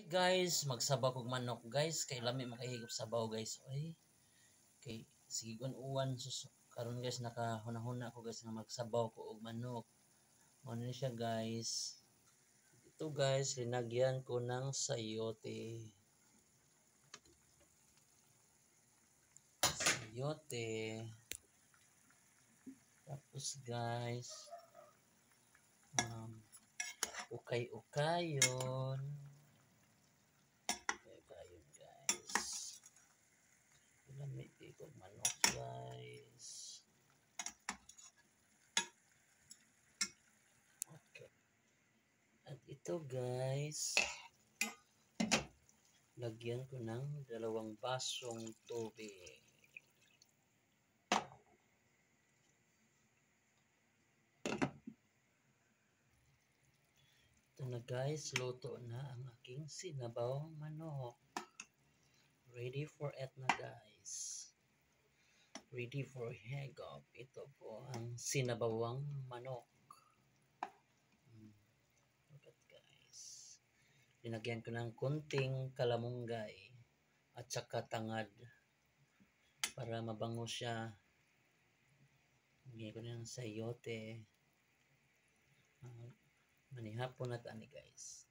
Guys, magsabaw kog manok guys, kay lami makahigop sabaw guys. Ay, kay sige uwan sus karon guys nakahuna-huna ko guys nga magsabaw ko og manok. Ano ni siya guys? Ito guys, linagyan ko ng sayote. Sayote. Tapos guys, ukay-ukayon. Ukay-ukayon guys. Lamig ko manok guys. Okay. At ito guys, lagyan ko ng 2 basong tubig. Ito na guys, luto na ang aking sinabawang manok. Ready for it na guys. Ready for higop. Ito po ang sinabawang manok. Look at guys. Linagyan ko ng kunting kalamunggay at saka tangad para mabango siya. Lagyan ko na ng sayote. Manihapon na tani guys.